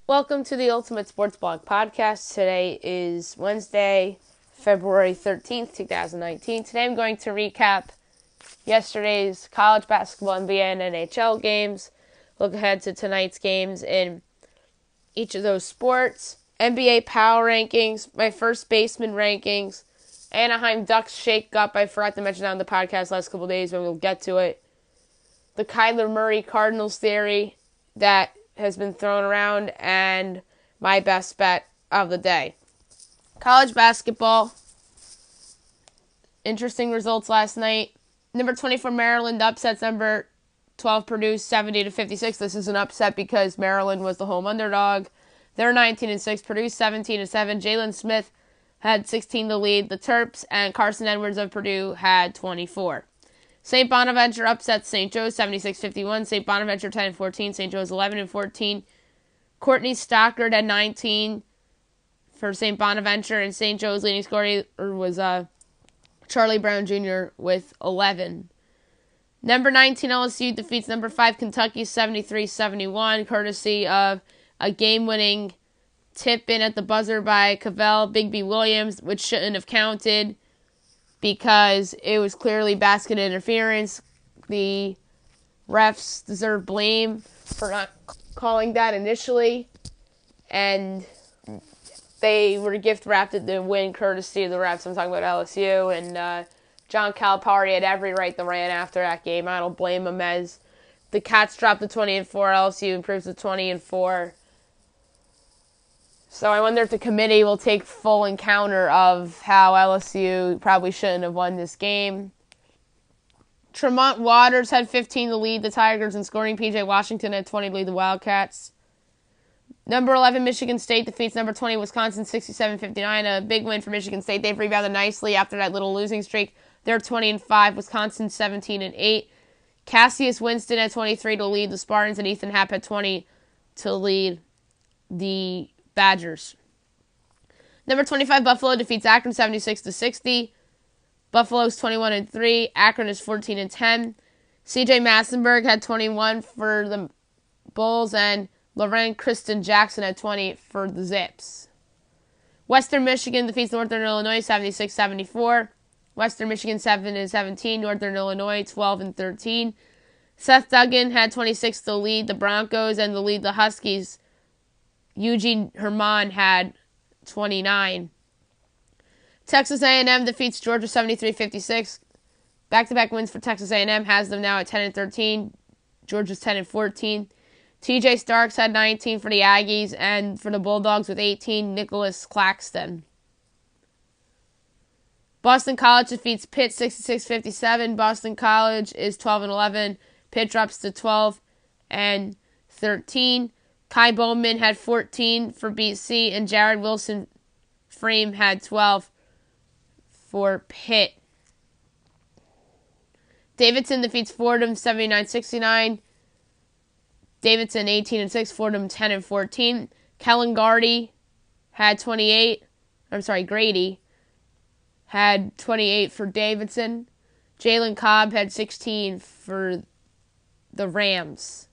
Welcome to the Ultimate Sports Blog Podcast. Today is Wednesday, February 13th, 2019. Today I'm going to recap yesterday's college basketball, NBA, and NHL games. Look ahead to tonight's games in each of those sports. NBA power rankings, my first baseman rankings, Anaheim Ducks shake-up. I forgot to mention that on the podcast last couple days, but we'll get to it. The Kyler Murray Cardinals theory that has been thrown around, and my best bet of the day. College basketball. Interesting results last night. Number 24 Maryland upsets number 12 Purdue 70-56. This is an upset because Maryland was the home underdog. They're 19-6. Purdue 17-7. Jalen Smith had 16 to lead the Terps, and Carson Edwards of Purdue had 24. St. Bonaventure upsets St. Joe's 76-51. St. Bonaventure 10-14. St. Joe's 11-14. Courtney Stockard had 19 for St. Bonaventure, and St. Joe's leading scorer was Charlie Brown Jr. with 11. Number 19 LSU defeats number 5 Kentucky 73-71, courtesy of a game-winning tip-in at the buzzer by Cavell Bigby Williams, which shouldn't have counted, because it was clearly basket interference. The refs deserve blame for not calling that initially, and they were gift-wrapped at the win courtesy of the refs. I'm talking about LSU, and John Calipari had every right to rant after that game. I don't blame him, as the Cats dropped to 20-4, LSU improves to 20-4. So I wonder if the committee will take full encounter of how LSU probably shouldn't have won this game. Tremont Waters had 15 to lead the Tigers in scoring. P.J. Washington had 20 to lead the Wildcats. Number 11 Michigan State defeats number 20 Wisconsin 67-59. A big win for Michigan State. They've rebounded nicely after that little losing streak. They're 20-5. Wisconsin 17-8. Cassius Winston had 23 to lead the Spartans, and Ethan Happ had 20 to lead the Badgers. Number 25 Buffalo defeats Akron 76-60. Buffalo's 21-3. Akron is 14-10. C.J. Massenberg had 21 for the Bulls, and Loren Kristen Jackson had 20 for the Zips. Western Michigan defeats Northern Illinois 76-74. Western Michigan 7-17. Northern Illinois 12-13. Seth Duggan had 26 to lead the Broncos and to lead the Huskies. Eugene Herman had 29. Texas A&M defeats Georgia 73-56. Back-to-back wins for Texas A&M has them now at 10-13. Georgia's 10-14. TJ Starks had 19 for the Aggies, and for the Bulldogs with 18, Nicholas Claxton. Boston College defeats Pitt 66-57. Boston College is 12-11. Pitt drops to 12-13. Kai Bowman had 14 for BC, and Jared Wilson Frame had 12 for Pitt. Davidson defeats Fordham 79-69. Davidson 18-6, Fordham 10-14. Kellen Grady had 28 for Davidson. Jalen Cobb had 16 for the Rams.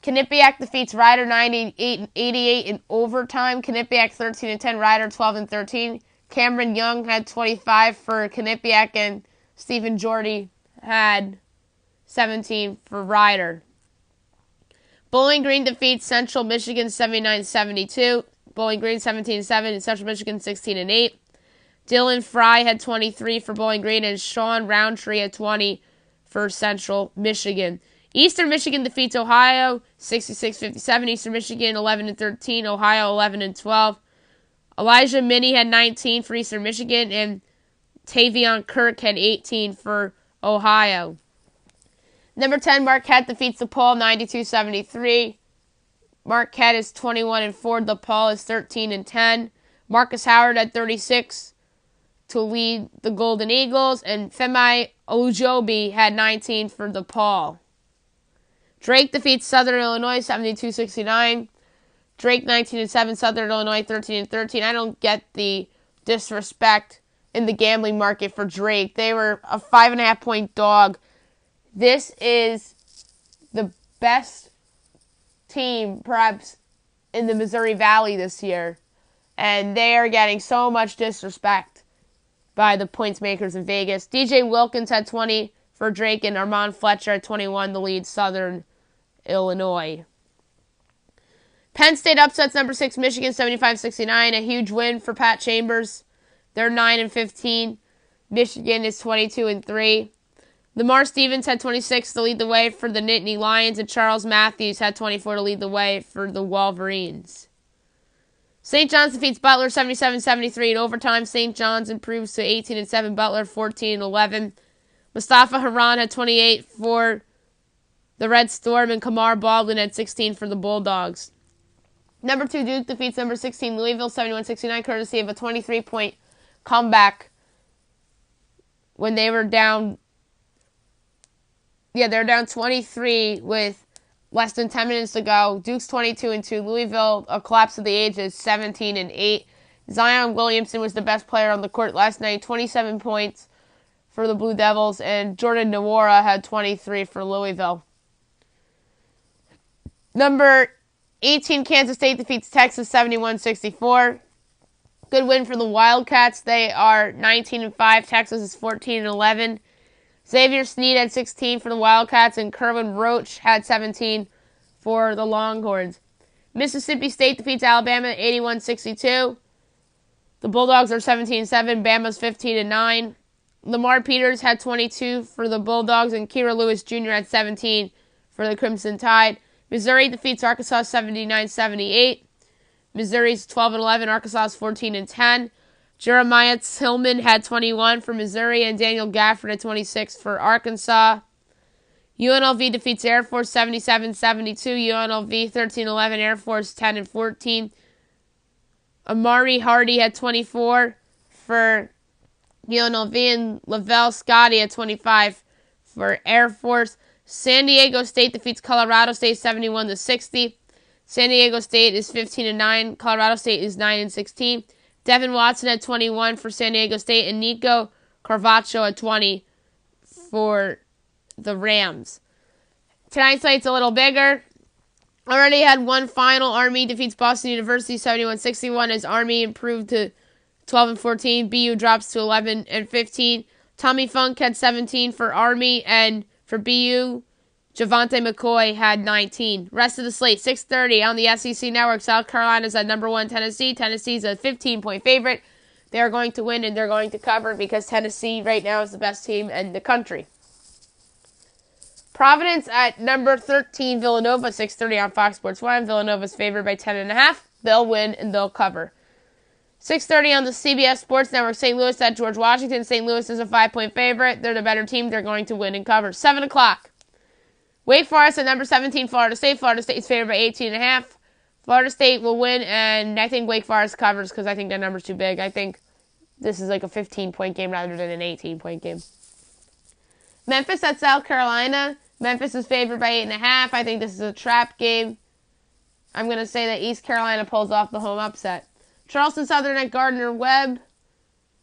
Quinnipiac defeats Rider 98-88 in overtime. Quinnipiac 13-10, Rider 12-13. Cameron Young had 25 for Quinnipiac, and Stephen Jordy had 17 for Rider. Bowling Green defeats Central Michigan 79-72. Bowling Green 17-7, and Central Michigan 16-8. Dylan Fry had 23 for Bowling Green, and Sean Roundtree had 20 for Central Michigan. Eastern Michigan defeats Ohio 66-57. Eastern Michigan 11-13. Ohio 11-12. Elijah Minnie had 19 for Eastern Michigan, and Tavion Kirk had 18 for Ohio. Number 10 Marquette defeats DePaul 92-73. Marquette is 21-4. DePaul is 13-10. Marcus Howard had 36 to lead the Golden Eagles, and Femi Olujobi had 19 for DePaul. Drake defeats Southern Illinois 72-69. Drake 19-7, Southern Illinois 13-13. I don't get the disrespect in the gambling market for Drake. They were a 5.5-point dog. This is the best team, perhaps, in the Missouri Valley this year. And they are getting so much disrespect by the points makers in Vegas. DJ Wilkins had 20 for Drake, and Armand Fletcher had 21 to lead Southern Illinois. Penn State upsets number 6 Michigan 75-69. A huge win for Pat Chambers. They're 9-15. Michigan is 22-3. Lamar Stevens had 26 to lead the way for the Nittany Lions, and Charles Matthews had 24 to lead the way for the Wolverines. St. John's defeats Butler 77-73 in overtime. St. John's improves to 18-7. Butler 14-11. Mustafa Haran had 28 for the Red Storm, and Kamar Baldwin had 16 for the Bulldogs. Number 2 Duke defeats number 16 Louisville 71-69, courtesy of a 23-point comeback when they were down. Yeah, they're down 23 with less than 10 minutes to go. Duke's 22-2. Louisville, a collapse of the ages, 17-8. Zion Williamson was the best player on the court last night, 27 points for the Blue Devils, and Jordan Nwora had 23 for Louisville. Number 18 Kansas State defeats Texas 71-64. Good win for the Wildcats. They are 19-5. Texas is 14-11. Xavier Sneed had 16 for the Wildcats, and Kerwin Roach had 17 for the Longhorns. Mississippi State defeats Alabama 81-62. The Bulldogs are 17-7. Bama's 15-9. Lamar Peters had 22 for the Bulldogs, and Kira Lewis Jr. had 17 for the Crimson Tide. Missouri defeats Arkansas 79-78. Missouri's 12-11. Arkansas is 14-10. Jeremiah Tillman had 21 for Missouri, and Daniel Gafford had 26 for Arkansas. UNLV defeats Air Force 77-72. UNLV 13-11. Air Force 10-14. Amari Hardy had 24 for UNLV, and Lavelle Scotty had 25 for Air Force. San Diego State defeats Colorado State 71-60. San Diego State is 15-9. Colorado State is 9-16. Devin Watson had 21 for San Diego State, and Nico Carvacho had 20 for the Rams. Tonight's night's a little bigger. Already had one final. Army defeats Boston University 71-61 as Army improved to 12-14. BU drops to 11-15. Tommy Funk had 17 for Army, and for BU, Javante McCoy had 19. Rest of the slate, 6:30 on the SEC Network. South Carolina's at number 1 Tennessee. Tennessee's a 15-point favorite. They are going to win, and they're going to cover because Tennessee right now is the best team in the country. Providence at number 13, Villanova, 6:30 on Fox Sports 1. Villanova's favored by 10.5. They'll win, and they'll cover. 6:30 on the CBS Sports Network. St. Louis at George Washington. St. Louis is a 5-point favorite. They're the better team. They're going to win and cover. 7 o'clock. Wake Forest at number 17, Florida State. Florida State is favored by 18.5. Florida State will win, and I think Wake Forest covers because I think that number's too big. I think this is like a 15-point game rather than an 18-point game. Memphis at South Carolina. Memphis is favored by 8.5. I think this is a trap game. I'm going to say that East Carolina pulls off the home upset. Charleston Southern at Gardner-Webb.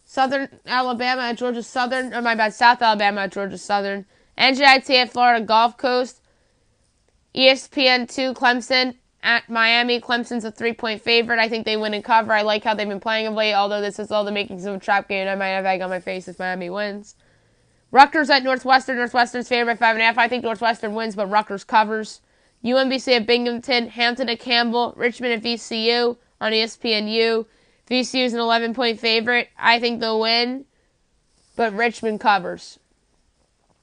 South Alabama at Georgia Southern. South Alabama at Georgia Southern. NJIT at Florida Gulf Coast. ESPN2 Clemson at Miami. Clemson's a 3-point favorite. I think they win and cover. I like how they've been playing of late, although this is all the makings of a trap game. I might have egg on my face if Miami wins. Rutgers at Northwestern. Northwestern's favored by 5.5. I think Northwestern wins, but Rutgers covers. UMBC at Binghamton. Hampton at Campbell. Richmond at VCU on ESPNU. VCU is an 11-point favorite. I think they'll win, but Richmond covers.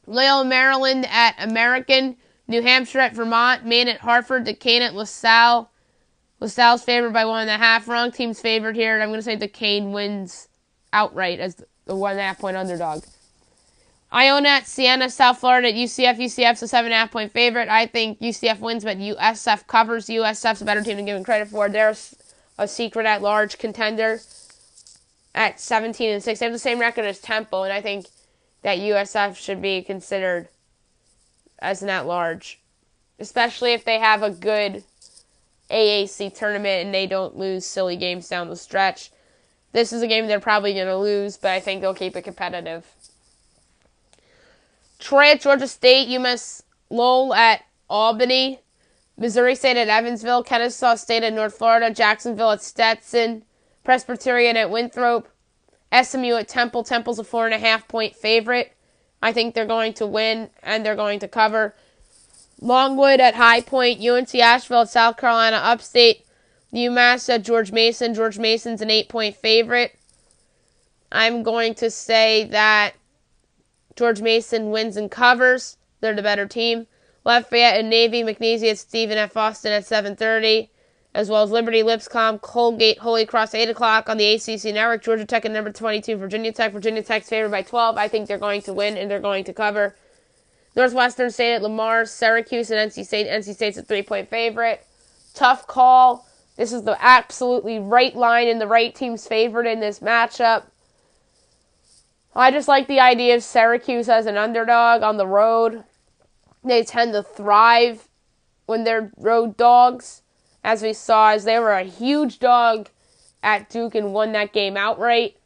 Loyola Maryland at American. New Hampshire at Vermont. Maine at Hartford. Duquesne at LaSalle. LaSalle's favored by 1.5. Wrong team's favored here, and I'm going to say Duquesne wins outright as the 1.5-point underdog. Iona at Siena. South Florida at UCF. UCF's a 7.5-point favorite. I think UCF wins, but USF covers. USF's a better team than given credit for. They're a secret at-large contender at 17-6. They have the same record as Temple, and I think that USF should be considered as an at-large, especially if they have a good AAC tournament and they don't lose silly games down the stretch. This is a game they're probably going to lose, but I think they'll keep it competitive. Troy at Georgia State. UMass Lowell at Albany. Missouri State at Evansville, Kennesaw State at North Florida, Jacksonville at Stetson, Presbyterian at Winthrop, SMU at Temple. Temple's a 4.5-point favorite. I think they're going to win and they're going to cover. Longwood at High Point, UNC Asheville at South Carolina Upstate, UMass at George Mason. George Mason's an 8-point favorite. I'm going to say that George Mason wins and covers. They're the better team. Lafayette and Navy, McNeese at Stephen F. Austin at 7:30, as well as Liberty, Lipscomb, Colgate, Holy Cross, 8 o'clock on the ACC Network. Georgia Tech at number 22, Virginia Tech. Virginia Tech's favored by 12. I think they're going to win and they're going to cover. Northwestern State at Lamar, Syracuse and NC State. NC State's a 3-point favorite. Tough call. This is the absolutely right line and the right team's favored in this matchup. I just like the idea of Syracuse as an underdog on the road. They tend to thrive when they're road dogs, as we saw, as they were a huge dog at Duke and won that game outright.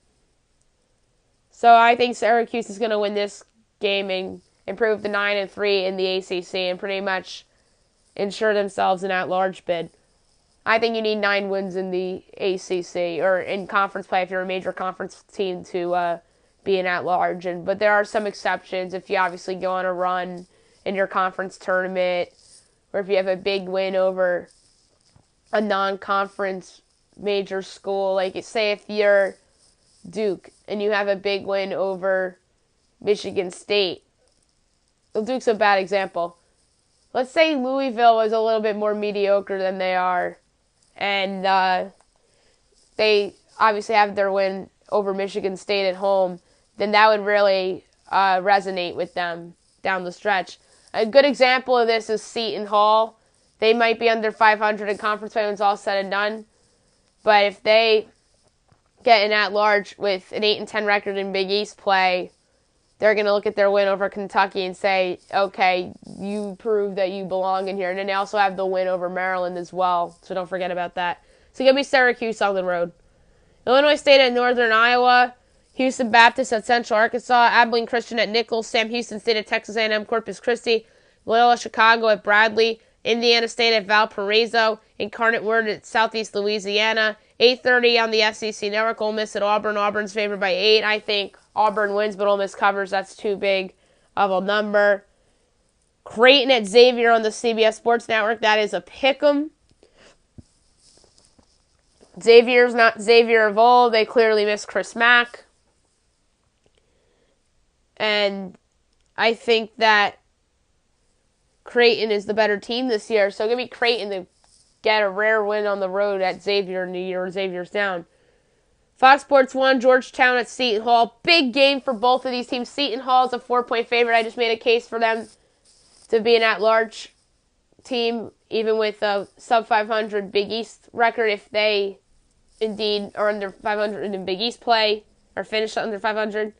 So I think Syracuse is going to win this game and improve to 9-3 in the ACC and pretty much ensure themselves an at-large bid. I think you need 9 wins in the ACC or in conference play if you're a major conference team to be an at-large. But there are some exceptions if you obviously go on a run in your conference tournament, or if you have a big win over a non-conference major school. Like, say if you're Duke and you have a big win over Michigan State. Well, Duke's a bad example. Let's say Louisville was a little bit more mediocre than they are, and they obviously have their win over Michigan State at home, then that would really resonate with them down the stretch. A good example of this is Seton Hall. They might be under 500 in conference play when it's all said and done. But if they get an at-large with an 8-10 record in Big East play, they're going to look at their win over Kentucky and say, okay, you prove that you belong in here. And then they also have the win over Maryland as well, so don't forget about that. So give me Syracuse on the road. Illinois State at Northern Iowa, Houston Baptist at Central Arkansas, Abilene Christian at Nichols, Sam Houston State at Texas A&M Corpus Christi, Loyola Chicago at Bradley, Indiana State at Valparaiso, Incarnate Word at Southeast Louisiana, 8:30 on the SEC Network. Ole Miss at Auburn. Auburn's favored by 8. I think Auburn wins, but Ole Miss covers. That's too big of a number. Creighton at Xavier on the CBS Sports Network. That is a pick'em. Xavier's not Xavier of old. They clearly miss Chris Mack. And I think that Creighton is the better team this year. So give me Creighton to get a rare win on the road at Xavier in the year Xavier's down. Fox Sports 1, Georgetown at Seton Hall. Big game for both of these teams. Seton Hall is a 4-point favorite. I just made a case for them to be an at-large team, even with a sub-500 Big East record, if they indeed are under 500 in Big East play or finish under 500.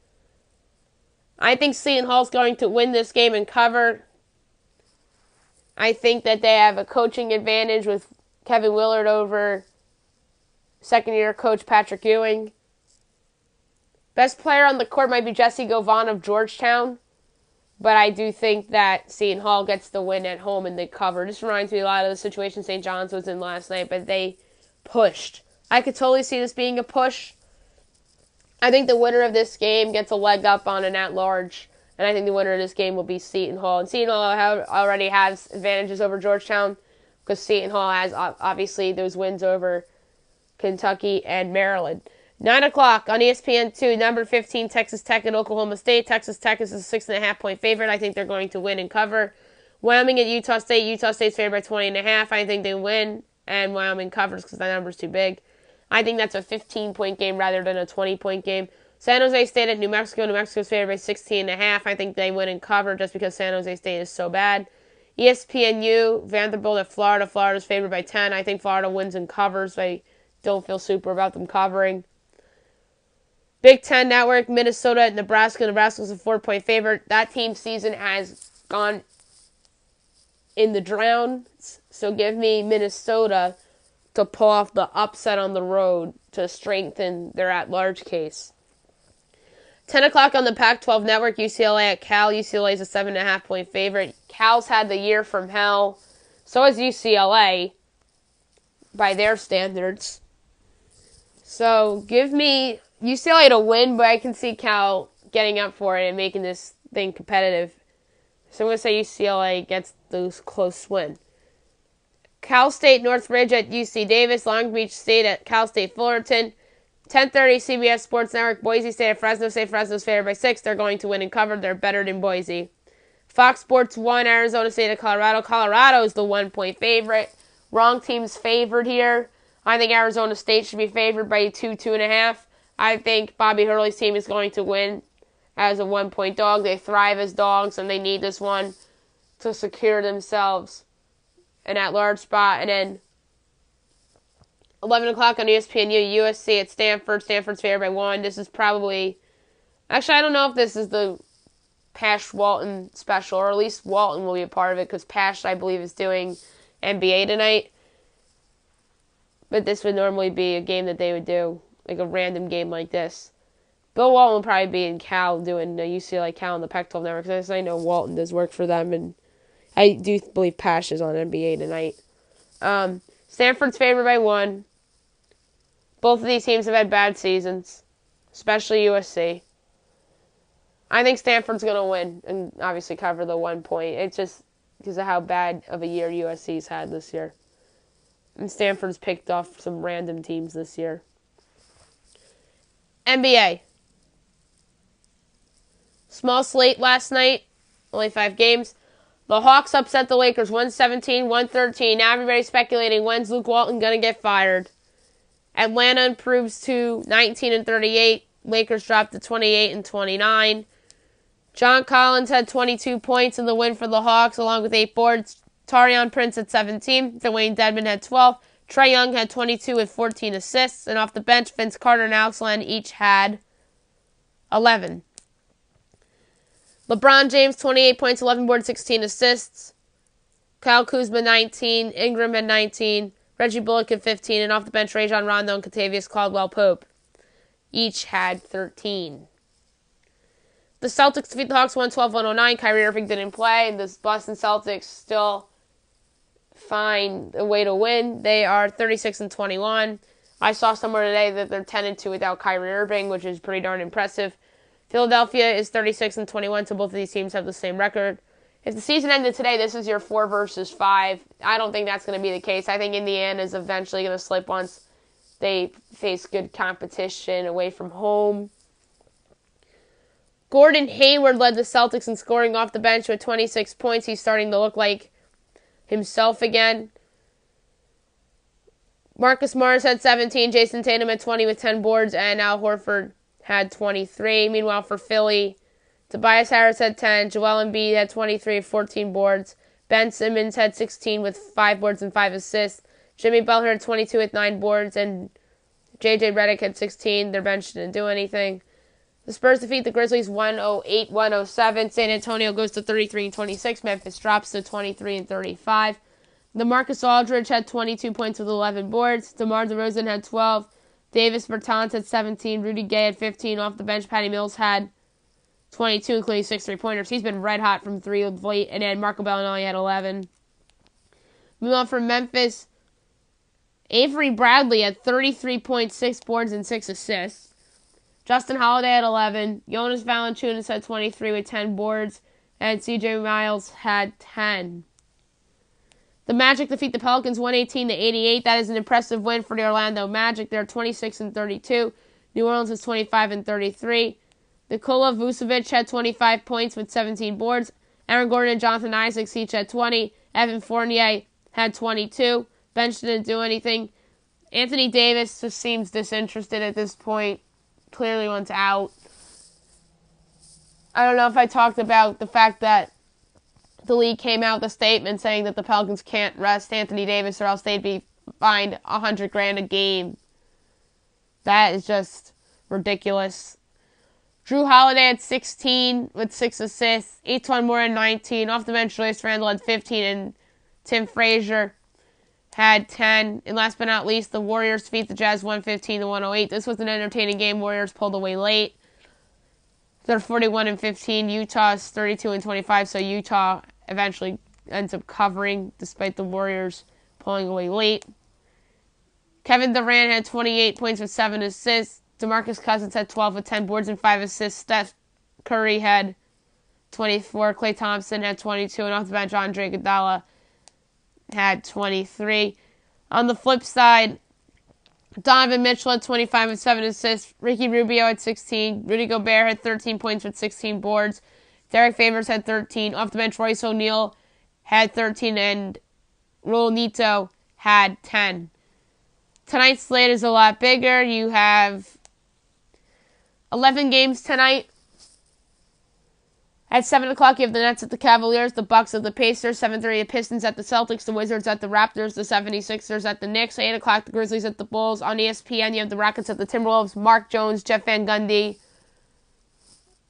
I think Seton Hall's going to win this game and cover. I think that they have a coaching advantage with Kevin Willard over second-year coach Patrick Ewing. Best player on the court might be Jesse Govan of Georgetown, but I do think that Seton Hall gets the win at home and they cover. This reminds me a lot of the situation St. John's was in last night, but they pushed. I could totally see this being a push. I think the winner of this game gets a leg up on an at-large, and I think the winner of this game will be Seton Hall. And Seton Hall already has advantages over Georgetown because Seton Hall has, obviously, those wins over Kentucky and Maryland. 9 o'clock on ESPN2, number 15, Texas Tech at Oklahoma State. Texas Tech is a 6.5-point favorite. I think they're going to win and cover. Wyoming at Utah State. Utah State's favored by 20.5. I think they win, and Wyoming covers because the number's too big. I think that's a 15-point game rather than a 20-point game. San Jose State at New Mexico. New Mexico's favored by 16.5. I think they win and cover just because San Jose State is so bad. ESPNU, Vanderbilt at Florida. Florida's favored by 10. I think Florida wins and covers. I don't feel super about them covering. Big Ten Network, Minnesota at Nebraska. Nebraska's a 4-point favorite. That team's season has gone in the drowns. So give me Minnesota to pull off the upset on the road to strengthen their at-large case. 10 o'clock on the Pac-12 Network, UCLA at Cal. UCLA is a 7.5-point favorite. Cal's had the year from hell So is UCLA by their standards. So give me UCLA to win, but I can see Cal getting up for it and making this thing competitive. So I'm going to say UCLA gets the close win. Cal State Northridge at UC Davis, Long Beach State at Cal State Fullerton, 10:30 CBS Sports Network, Boise State at Fresno State. Fresno's favored by 6. They're going to win and cover. They're better than Boise. Fox Sports 1, Arizona State at Colorado. Colorado is the 1-point favorite. Wrong team's favored here. I think Arizona State should be favored by 2.5. I think Bobby Hurley's team is going to win as a 1-point dog. They thrive as dogs, and they need this one to secure themselves an at-large spot. And then 11 o'clock on ESPNU, USC at Stanford. Stanford's favored by 1. This is probably... Actually, I don't know if this is the Pash-Walton special, or at least Walton will be a part of it, because Pash, I believe, is doing NBA tonight. But this would normally be a game that they would do, like a random game like this. Bill Walton will probably be in Cal doing the UCLA Cal and the Pac-12 Network, because I know Walton does work for them, and I do believe Pash is on NBA tonight. Stanford's favored by 1. Both of these teams have had bad seasons, especially USC. I think Stanford's going to win and obviously cover the 1 point. It's just because of how bad of a year USC's had this year. And Stanford's picked off some random teams this year. NBA. Small slate last night. Only 5 games. The Hawks upset the Lakers 117-113. Now everybody's speculating, when's Luke Walton going to get fired? Atlanta improves to 19-38. Lakers dropped to 28-29. John Collins had 22 points in the win for the Hawks, along with 8 boards. Taurean Prince had 17. Dwayne Dedmon had 12. Trae Young had 22 with 14 assists. And off the bench, Vince Carter and Alex Len each had 11. LeBron James, 28 points, 11 boards, 16 assists. Kyle Kuzma, 19. Ingram had 19. Reggie Bullock had 15. And off the bench, Rajon Rondo and Kentavious Caldwell-Pope each had 13. The Celtics defeat the Hawks 112-109. Kyrie Irving didn't play. And the Boston Celtics still find a way to win. They are 36-21. I saw somewhere today that they're 10-2 without Kyrie Irving, which is pretty darn impressive. Philadelphia is 36-21, so both of these teams have the same record. If the season ended today, this is your 4 versus 5. I don't think that's going to be the case. I think Indiana is eventually going to slip once they face good competition away from home. Gordon Hayward led the Celtics in scoring off the bench with 26 points. He's starting to look like himself again. Marcus Morris had 17. Jason Tatum had 20 with 10 boards. And Al Horford had 23. Meanwhile, for Philly, Tobias Harris had 10. Joel Embiid had 23 with 14 boards. Ben Simmons had 16 with 5 boards and 5 assists. Jimmy Butler had 22 with 9 boards. And J.J. Redick had 16. Their bench didn't do anything. The Spurs defeat the Grizzlies 108-107. San Antonio goes to 33-26. Memphis drops to 23-35. DeMarcus Aldridge had 22 points with 11 boards. DeMar DeRozan had 12. Davis Bertans had 17. Rudy Gay had 15. Off the bench, Patty Mills had 22, including 6 3-pointers. He's been red hot from 3 of late. And then Marco Bellinelli had 11. Moving on from Memphis, Avery Bradley had 33 points, 6 boards, and 6 assists. Justin Holiday had 11. Jonas Valanciunas had 23 with 10 boards. And C.J. Miles had 10. The Magic defeat the Pelicans 118-88. That is an impressive win for the Orlando Magic. They're 26-32. New Orleans is 25-33. Nikola Vucevic had 25 points with 17 boards. Aaron Gordon and Jonathan Isaacs each had 20. Evan Fournier had 22. Bench didn't do anything. Anthony Davis just seems disinterested at this point. Clearly wants out. I don't know if I talked about the fact that the league came out with a statement saying that the Pelicans can't rest Anthony Davis or else they'd be fined $100,000 a game. That is just ridiculous. Drew Holiday had 16 with 6 assists. Etuan Moore had 19. Off the bench, Julius Randle had 15. And Tim Frazier had 10. And last but not least, the Warriors defeat the Jazz 115-108. This was an entertaining game. Warriors pulled away late. They're 41-15. Utah is 32-25. So Utah eventually ends up covering despite the Warriors pulling away late. Kevin Durant had 28 points with 7 assists. DeMarcus Cousins had 12 with 10 boards and 5 assists. Steph Curry had 24. Klay Thompson had 22. And off the bench, Andre Iguodala had 23. On the flip side, Donovan Mitchell had 25 with 7 assists. Ricky Rubio had 16. Rudy Gobert had 13 points with 16 boards. Derek Favors had 13. Off the bench, Royce O'Neal had 13. And Raul Neto had 10. Tonight's slate is a lot bigger. You have 11 games tonight. At 7 o'clock, you have the Nets at the Cavaliers, the Bucks at the Pacers, 7:30 the Pistons at the Celtics, the Wizards at the Raptors, the 76ers at the Knicks, 8 o'clock the Grizzlies at the Bulls. On ESPN, you have the Rockets at the Timberwolves, Mark Jones, Jeff Van Gundy,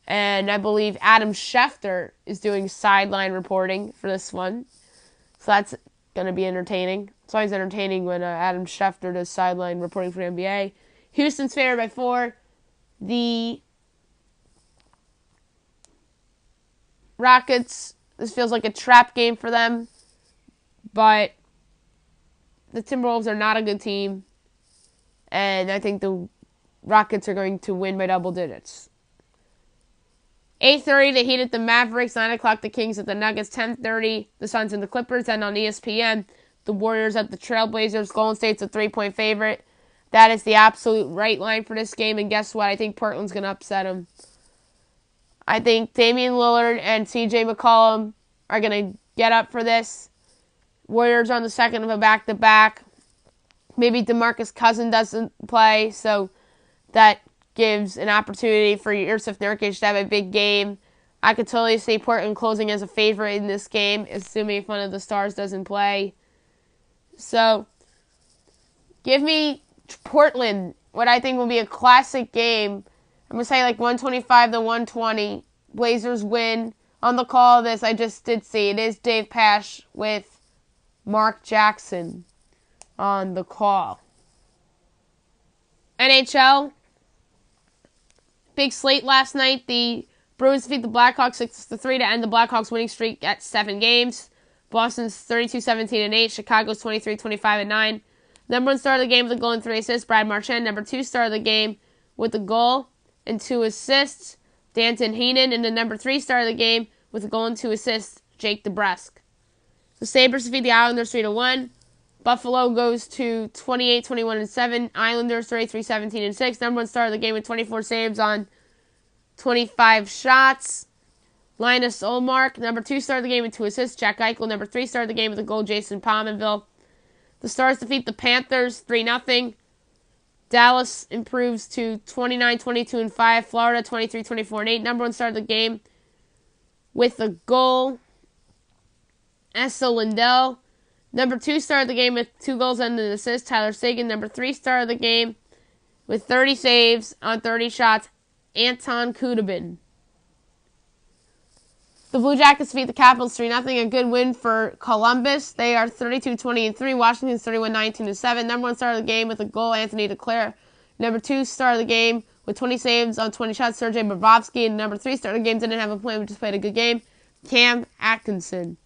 and I believe Adam Schefter is doing sideline reporting for this one. So that's going to be entertaining. It's always entertaining when Adam Schefter does sideline reporting for the NBA. Houston's favored by 4. The Rockets, this feels like a trap game for them, but the Timberwolves are not a good team, and I think the Rockets are going to win by double digits. 8:30, the Heat at the Mavericks. 9 o'clock, the Kings at the Nuggets. 10:30, the Suns and the Clippers. And on ESPN, the Warriors at the Trailblazers. Golden State's a 3-point favorite. That is the absolute right line for this game. And guess what? I think Portland's going to upset them. I think Damian Lillard and CJ McCollum are going to get up for this. Warriors on the second of a back-to-back. Maybe DeMarcus Cousins doesn't play, so that gives an opportunity for Jusuf Nurkic to have a big game. I could totally see Portland closing as a favorite in this game, assuming if one of the stars doesn't play. So, give me Portland, what I think will be a classic game. I'm going to say like 125-120. Blazers win. On the call of this, I just did see, it is Dave Pasch with Mark Jackson on the call. NHL. Big slate last night. The Bruins defeat the Blackhawks 6-3 to end the Blackhawks winning streak at 7 games. Boston's 32-17-8. Chicago's 23-25-9. Number 1 star of the game with a goal and 3 assists, Brad Marchand. Number 2 star of the game with a goal and 2 assists, Danton Heinen. And the number 3 star of the game with a goal and 2 assists, Jake DeBrusk. The Sabres defeat the Islanders 3-1. Buffalo goes to 28-21-7. Islanders 33-17-6. Number 1 star of the game with 24 saves on 25 shots, Linus Ullmark. Number 2 star of the game with 2 assists, Jack Eichel. Number 3 star of the game with a goal, Jason Pominville. The Stars defeat the Panthers 3-0. Dallas improves to 29-22-5. Florida 23-24-8. Number 1 star of the game with a goal, Essa Lindell. Number 2 star of the game with 2 goals and an assist, Tyler Seguin. Number 3 star of the game with 30 saves on 30 shots, Anton Kudabin. The Blue Jackets defeat the Capitals 3-0. A good win for Columbus. They are 32-20-3. Washington's 31-19-7. Number 1 star of the game with a goal, Anthony DeClaire. Number 2 star of the game with 20 saves on 20 shots, Sergei Bobrovsky. And number 3 star of the game didn't have a point, but just played a good game, Cam Atkinson.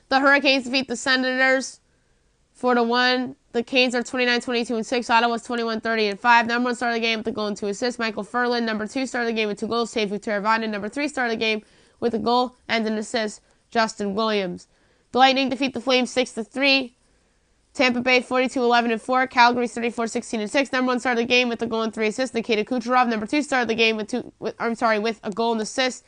The Hurricanes defeat the Senators 4-1. The Canes are 29-22-6. Ottawa's 21-30-5. Number 1 star of the game with a goal and 2 assists, Michael Furlan. Number 2 star of the game with 2 goals, Teuvo Teravainen. Number 3 star of the game with a goal and an assist, Justin Williams. The Lightning defeat the Flames 6-3. Tampa Bay 42-11-4. Calgary 34-16-6. Number 1 star of the game with a goal and 3 assists, Nikita Kucherov. Number 2 star of the game with a goal and assist,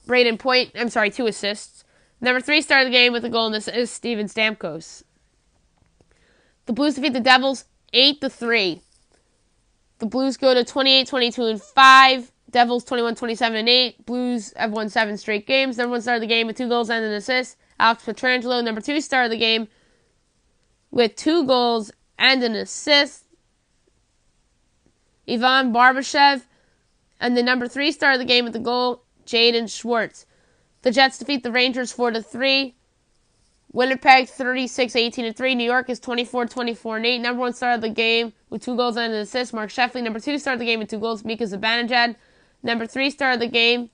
Braden Point. 2 assists. Number 3 star of the game with a goal and assist, Steven Stamkos. The Blues defeat the Devils 8-3. The Blues go to 28-22-5. Devils 21-27-8. Blues have won 7 straight games. Number 1 star of the game with 2 goals and an assist, Alex Pietrangelo. Number 2 star of the game with 2 goals and an assist, Ivan Barbashev. And the number 3 star of the game with the goal, Jaden Schwartz. The Jets defeat the Rangers 4-3. Winnipeg 36-18-3. New York is 24-24-8. Number 1 star of the game with 2 goals and an assist, Mark Sheffley. Number 2 star of the game with 2 goals, Mika Zibanejad. Number 3 star of the game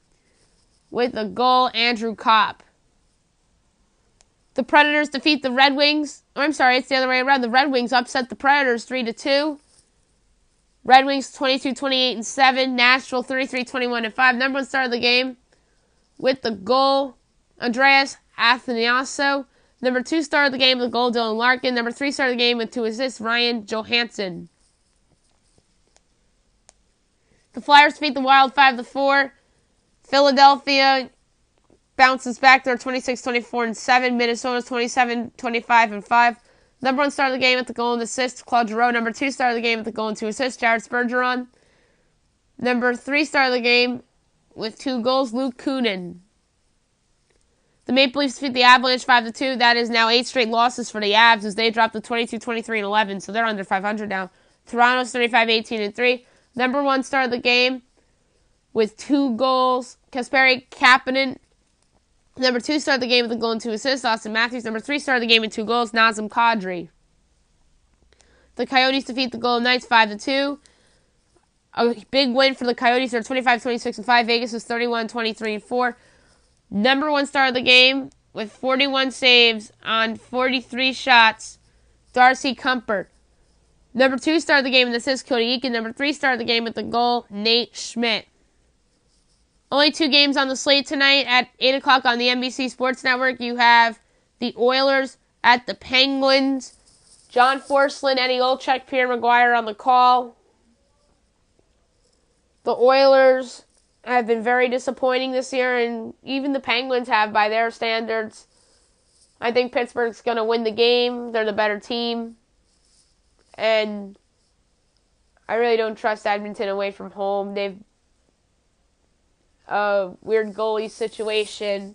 With a goal, Andrew Kopp. The Predators defeat the Red Wings. Oh, I'm sorry, it's the other way around. The Red Wings upset the Predators 3-2. Red Wings 22-28-7. Nashville 33-21-5. Number one star of the game with the goal, Andreas Athanasiou. Number two star of the game with the goal, Dylan Larkin. Number three star of the game with 2 assists, Ryan Johansson. The Flyers defeat the Wild 5-4. Philadelphia bounces back. They're 26-24-7. Minnesota's 27-25-5. Number one star of the game with the goal and assist, Claude Giroux. Number two star of the game with the goal and 2 assists, Jared Spurgeon. Number three star of the game with 2 goals, Luke Kunin. The Maple Leafs defeat the Avalanche 5-2. That is now 8 straight losses for the Avs as they drop to 22-23-11, so they're under 500 now. Toronto's 35-18-3. Number one star of the game with 2 goals, Kasperi Kapanen. Number 2 star of the game with a goal and 2 assists, Austin Matthews. Number 3 star of the game with 2 goals, Nazem Kadri. The Coyotes defeat the Golden Knights 5-2. A big win for the Coyotes. They're 25-26-5. Vegas is 31-23-4. Number one star of the game with 41 saves on 43 shots, Darcy Kuemper. Number 2 star of the game with assists, Cody Eakin. Number 3 star of the game with the goal, Nate Schmidt. Only 2 games on the slate tonight at 8 o'clock on the NBC Sports Network. You have the Oilers at the Penguins. John Forslund, Eddie Olczyk, Pierre Maguire on the call. The Oilers have been very disappointing this year, and even the Penguins have by their standards. I think Pittsburgh's going to win the game. They're the better team. And I really don't trust Edmonton away from home. They've a weird goalie situation.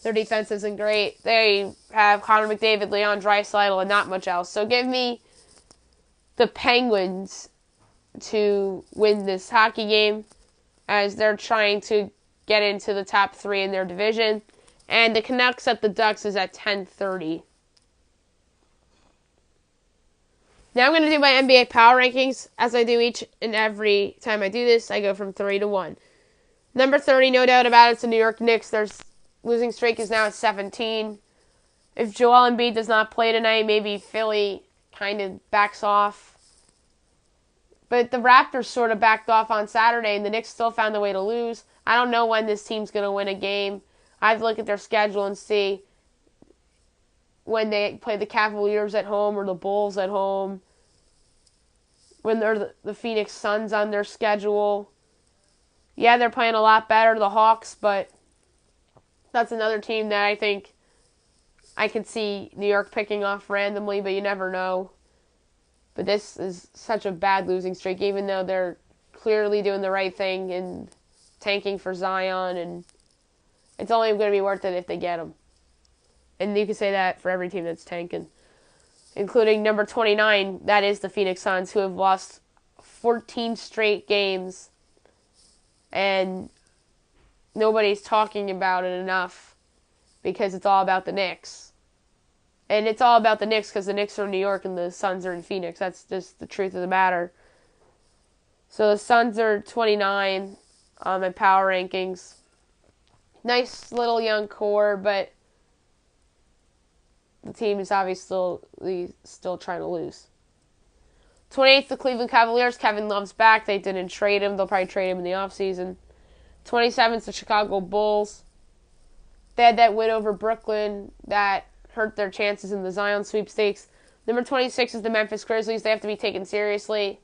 Their defense isn't great. They have Connor McDavid, Leon Draisaitl, and not much else. So give me the Penguins to win this hockey game as they're trying to get into the top 3 in their division. And the Canucks at the Ducks is at 10:30. Now I'm going to do my NBA power rankings. As I do each and every time I do this, I go from 3 to 1. Number 30, no doubt about it, it's the New York Knicks. Their losing streak is now at 17. If Joel Embiid does not play tonight, maybe Philly kind of backs off. But the Raptors sort of backed off on Saturday, and the Knicks still found a way to lose. I don't know when this team's going to win a game. I have to look at their schedule and see when they play the Cavaliers at home or the Bulls at home, when they're the Phoenix Suns on their schedule. Yeah, they're playing a lot better, the Hawks, but that's another team that I think I could see New York picking off randomly, but you never know. But this is such a bad losing streak, even though they're clearly doing the right thing and tanking for Zion, and it's only going to be worth it if they get him. And you can say that for every team that's tanking, including number 29, that is the Phoenix Suns, who have lost 14 straight games, and nobody's talking about it enough because it's all about the Knicks. And it's all about the Knicks because the Knicks are in New York and the Suns are in Phoenix. That's just the truth of the matter. So the Suns are 29 on my power rankings. Nice little young core, but the team is obviously still trying to lose. 28th, the Cleveland Cavaliers. Kevin Love's back. They didn't trade him. They'll probably trade him in the offseason. 27th, the Chicago Bulls. They had that win over Brooklyn that hurt their chances in the Zion sweepstakes. Number 26 is the Memphis Grizzlies. They have to be taken seriously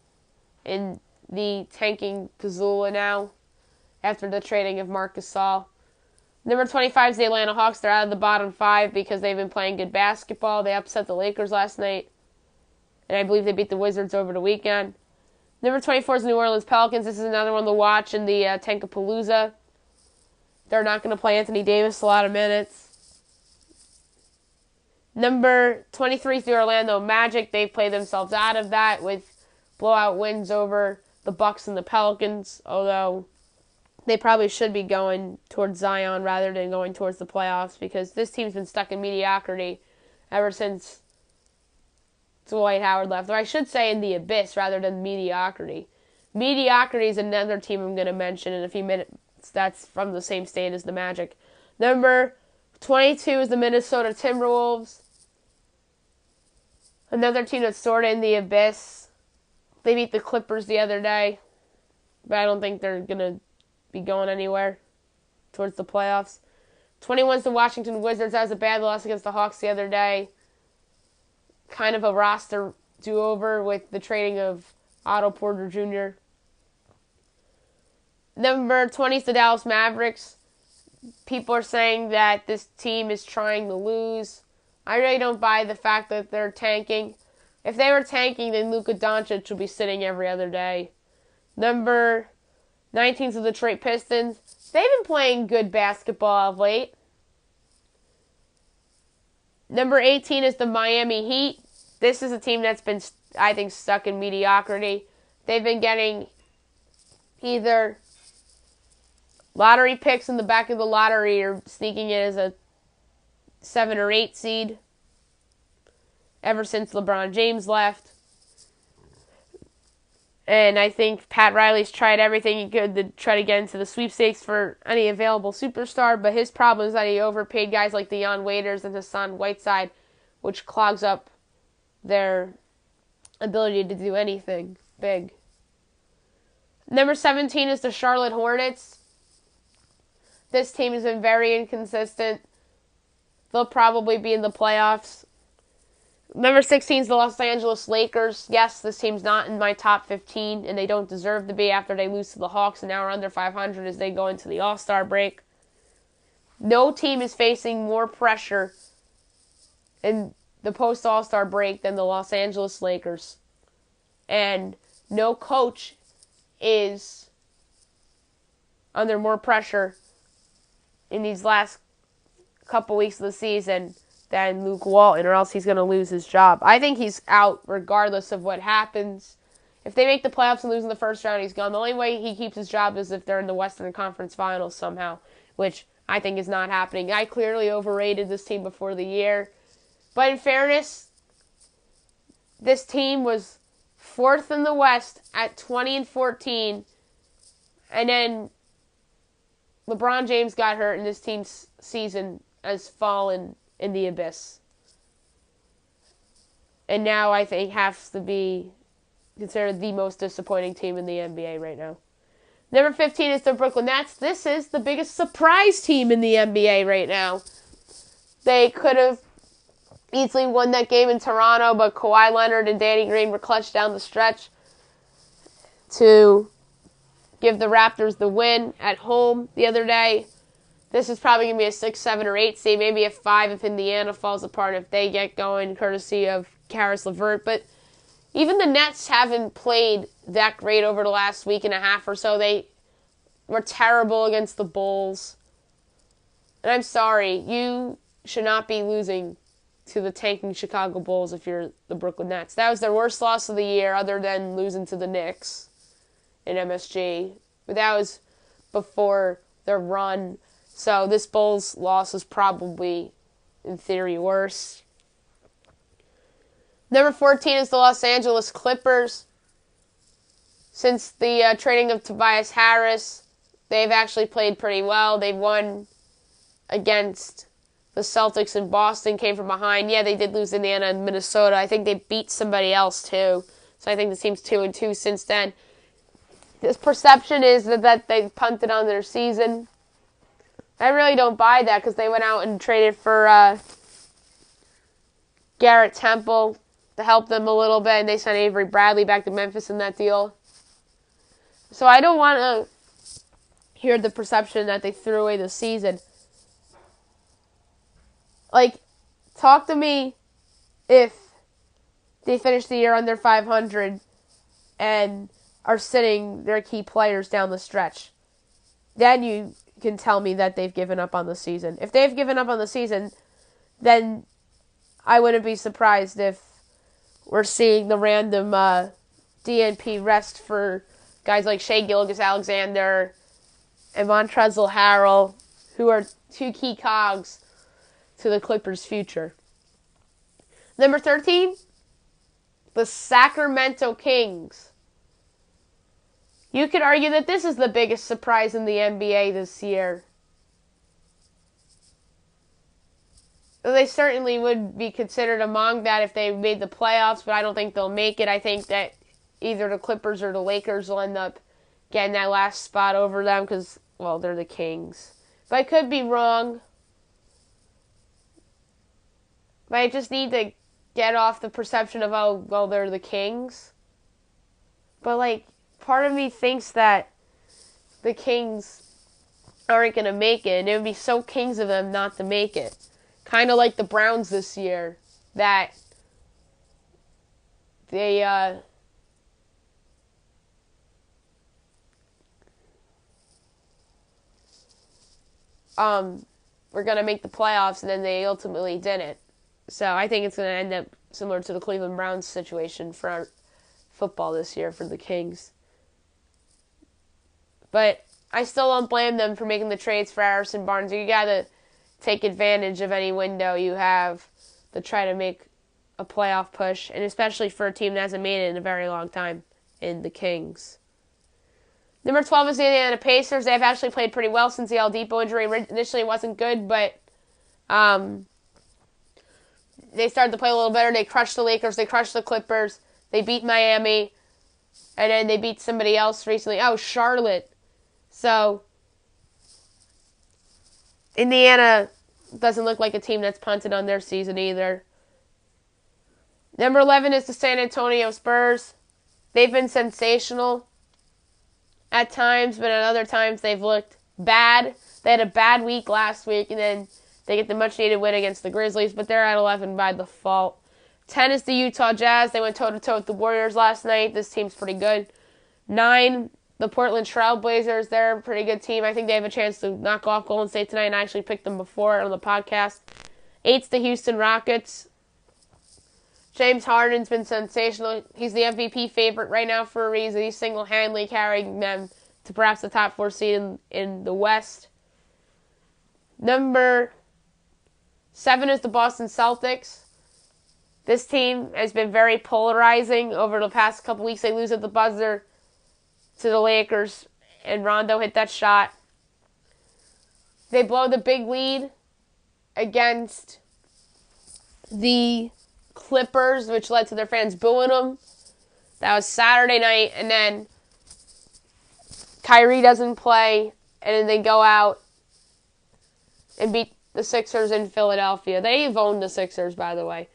in the tanking Pazula now after the trading of Marc Gasol. Number 25 is the Atlanta Hawks. They're out of the bottom 5 because they've been playing good basketball. They upset the Lakers last night, and I believe they beat the Wizards over the weekend. Number 24 is the New Orleans Pelicans. This is another one to watch in the Tankapalooza. They're not going to play Anthony Davis a lot of minutes. Number 23 is the Orlando Magic. They've played themselves out of that with blowout wins over the Bucks and the Pelicans, although they probably should be going towards Zion rather than going towards the playoffs because this team's been stuck in mediocrity ever since Dwight Howard left. Or I should say in the abyss rather than mediocrity. Mediocrity is another team I'm going to mention in a few minutes That's from the same state as the Magic. Number 22 is the Minnesota Timberwolves. Another team that's sort of in the abyss. They beat the Clippers the other day, but I don't think they're going to be going anywhere towards the playoffs. 21 is the Washington Wizards. That was a bad loss against the Hawks the other day. Kind of a roster do-over with the trading of Otto Porter Jr. Number 20 is the Dallas Mavericks. People are saying that this team is trying to lose. I really don't buy the fact that they're tanking. If they were tanking, then Luka Doncic would be sitting every other day. Number 19 is the Detroit Pistons. They've been playing good basketball of late. Number 18 is the Miami Heat. This is a team that's been, I think, stuck in mediocrity. They've been getting either lottery picks in the back of the lottery or sneaking in as a 7 or 8 seed ever since LeBron James left. And I think Pat Riley's tried everything he could to try to get into the sweepstakes for any available superstar, but his problem is that he overpaid guys like Dion Waiters and Hassan Whiteside, which clogs up their ability to do anything big. Number 17 is the Charlotte Hornets. This team has been very inconsistent. They'll probably be in the playoffs. Number 16 is the Los Angeles Lakers. Yes, this team's not in my top 15, and they don't deserve to be after they lose to the Hawks and now are under 500 as they go into the All-Star break. No team is facing more pressure in the post-All-Star break than the Los Angeles Lakers. And no coach is under more pressure in these last couple weeks of the season than Luke Walton, or else he's going to lose his job. I think he's out regardless of what happens. If they make the playoffs and lose in the first round, he's gone. The only way he keeps his job is if they're in the Western Conference Finals somehow, which I think is not happening. I clearly overrated this team before the year. But in fairness, this team was 4th in the West at 20-14, and then LeBron James got hurt, and this team's season has fallen in the abyss. And now I think has to be considered the most disappointing team in the NBA right now. Number 15 is the Brooklyn Nets. This is the biggest surprise team in the NBA right now. They could have easily won that game in Toronto, but Kawhi Leonard and Danny Green were clutch down the stretch to give the Raptors the win at home the other day. This is probably going to be a 6, 7, or 8 seed, maybe a 5 if Indiana falls apart, if they get going, courtesy of Karis LeVert. But even the Nets haven't played that great over the last week and a half or so. They were terrible against the Bulls. And I'm sorry, you should not be losing to the tanking Chicago Bulls if you're the Brooklyn Nets. That was their worst loss of the year other than losing to the Knicks in MSG. But that was before their run. So this Bulls loss is probably, in theory, worse. Number 14 is the Los Angeles Clippers. Since the trading of Tobias Harris, they've actually played pretty well. They've won against the Celtics in Boston, came from behind. Yeah, they did lose Indiana and Minnesota. I think they beat somebody else, too. So I think the team's 2-2 since then. This perception is that they punted on their season. I really don't buy that because they went out and traded for Garrett Temple to help them a little bit, and they sent Avery Bradley back to Memphis in that deal. So I don't want to hear the perception that they threw away the season. Like, talk to me if they finish the year under 500 and are sitting their key players down the stretch. Then you can tell me that they've given up on the season. If they've given up on the season, then I wouldn't be surprised if we're seeing the random DNP rest for guys like Shai Gilgeous-Alexander and Montrezl Harrell, who are 2 key cogs to the Clippers' future. Number 13, the Sacramento Kings. You could argue that this is the biggest surprise in the NBA this year. They certainly would be considered among that if they made the playoffs, but I don't think they'll make it. I think that either the Clippers or the Lakers will end up getting that last spot over them because, well, they're the Kings. But I could be wrong. But I just need to get off the perception of, oh, well, they're the Kings. But, like, part of me thinks that the Kings aren't going to make it, and it would be so Kings of them not to make it. Kind of like the Browns this year, that they were going to make the playoffs, and then they ultimately didn't. So I think it's going to end up similar to the Cleveland Browns situation for our football this year for the Kings. But I still don't blame them for making the trades for Harrison Barnes. You got to take advantage of any window you have to try to make a playoff push, and especially for a team that hasn't made it in a very long time in the Kings. Number 12 is the Indiana Pacers. They've actually played pretty well since the El Depot injury. Initially it wasn't good, but they started to play a little better. They crushed the Lakers. They crushed the Clippers. They beat Miami. And then they beat somebody else recently. Oh, Charlotte. So Indiana doesn't look like a team that's punted on their season either. Number 11 is the San Antonio Spurs. They've been sensational at times, but at other times they've looked bad. They had a bad week last week, and then they get the much-needed win against the Grizzlies, but they're at 11 by default. 10 is the Utah Jazz. They went toe-to-toe with the Warriors last night. This team's pretty good. 9, the Portland Trail Blazers. They're a pretty good team. I think they have a chance to knock off Golden State tonight, and I actually picked them before on the podcast. 8's the Houston Rockets. James Harden's been sensational. He's the MVP favorite right now for a reason. He's single-handedly carrying them to perhaps the top 4 seed in the West. Number 7 is the Boston Celtics. This team has been very polarizing over the past couple weeks. They lose at the buzzer to the Lakers, and Rondo hit that shot. They blow the big lead against the Clippers, which led to their fans booing them. That was Saturday night, and then Kyrie doesn't play, and then they go out and beat the Sixers in Philadelphia. They've owned the Sixers, by the way.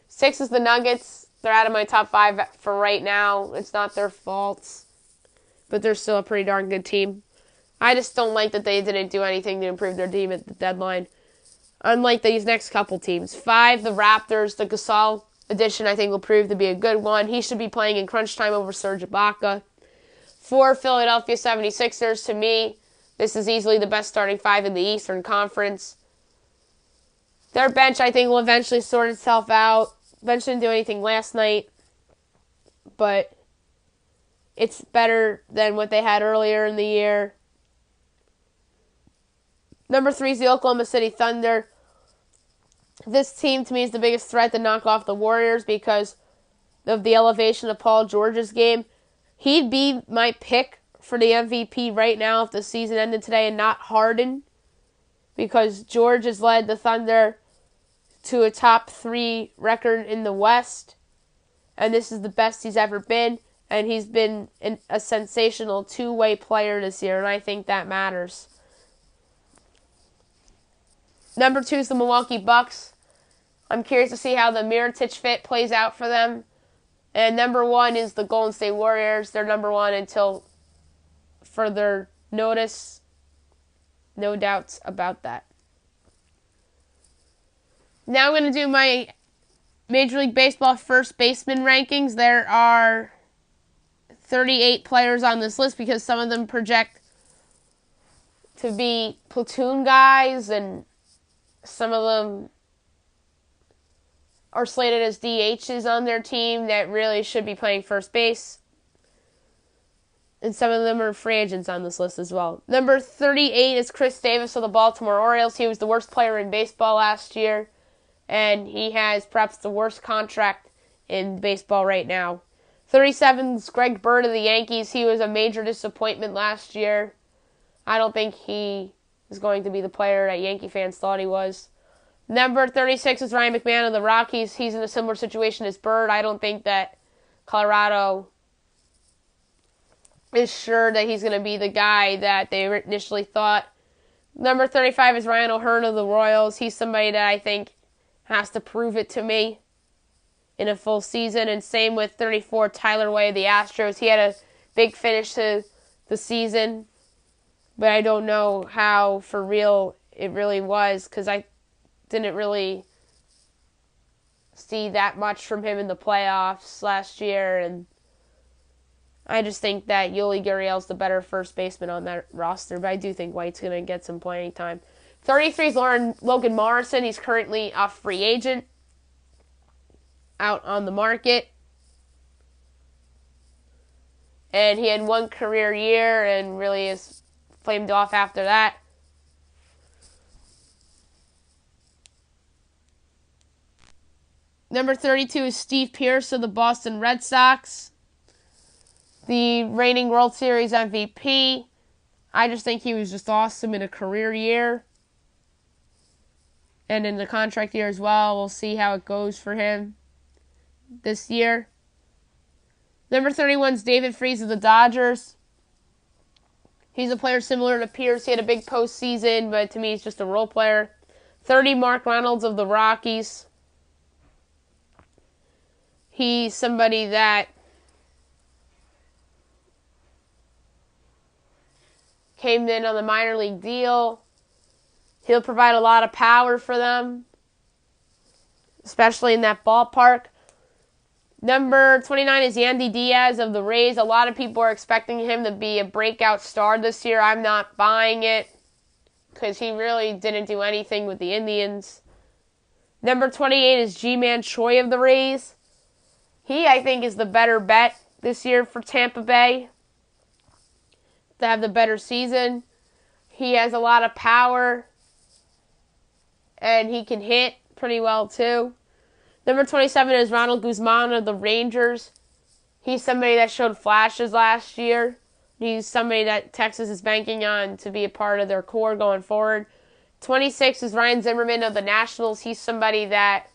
6 is the Nuggets. They're out of my top 5 for right now. It's not their fault, but they're still a pretty darn good team. I just don't like that they didn't do anything to improve their team at the deadline, unlike these next couple teams. 5, the Raptors. The Gasol addition, I think, will prove to be a good one. He should be playing in crunch time over Serge Ibaka. 4, Philadelphia 76ers. To me, this is easily the best starting 5 in the Eastern Conference. Their bench, I think, will eventually sort itself out. Bench didn't do anything last night, but it's better than what they had earlier in the year. Number 3 is the Oklahoma City Thunder. This team, to me, is the biggest threat to knock off the Warriors because of the elevation of Paul George's game. He'd be my pick for the MVP right now if the season ended today and not Harden, because George has led the Thunder to a top 3 record in the West, and this is the best he's ever been, and he's been a sensational two-way player this year, and I think that matters. Number 2 is the Milwaukee Bucks. I'm curious to see how the Mirotic fit plays out for them. And number 1 is the Golden State Warriors. They're number 1 until further notice. No doubts about that. Now I'm going to do my Major League Baseball first baseman rankings. There are 38 players on this list because some of them project to be platoon guys and some of them are slated as DHs on their team that really should be playing first base. And some of them are free agents on this list as well. Number 38 is Chris Davis of the Baltimore Orioles. He was the worst player in baseball last year, and he has perhaps the worst contract in baseball right now. 37 is Greg Bird of the Yankees. He was a major disappointment last year. I don't think he is going to be the player that Yankee fans thought he was. Number 36 is Ryan McMahon of the Rockies. He's in a similar situation as Bird. I don't think that Colorado is sure that he's going to be the guy that they initially thought. Number 35 is Ryan O'Hearn of the Royals. He's somebody that I think has to prove it to me in a full season. And same with 34, Tyler Way of the Astros. He had a big finish to the season, but I don't know how for real it really was, because I didn't really see that much from him in the playoffs last year, and I just think that Yuli Gurriel's the better first baseman on that roster, but I do think White's going to get some playing time. 33 is Logan Morrison. He's currently a free agent out on the market, and he had one career year and really is flamed off after that. Number 32 is Steve Pearce of the Boston Red Sox, the reigning World Series MVP. I just think he was just awesome in a career year and in the contract year as well. We'll see how it goes for him this year. Number 31 is David Freese of the Dodgers. He's a player similar to Pierce. He had a big postseason, but to me he's just a role player. 30, Mark Reynolds of the Rockies. He's somebody that came in on the minor league deal. He'll provide a lot of power for them, especially in that ballpark. Number 29 is Yandy Diaz of the Rays. A lot of people are expecting him to be a breakout star this year. I'm not buying it because he really didn't do anything with the Indians. Number 28 is G-Man Choi of the Rays. He, I think, is the better bet this year for Tampa Bay to have the better season. He has a lot of power, and he can hit pretty well, too. Number 27 is Ronald Guzman of the Rangers. He's somebody that showed flashes last year. He's somebody that Texas is banking on to be a part of their core going forward. 26 is Ryan Zimmerman of the Nationals. He's somebody that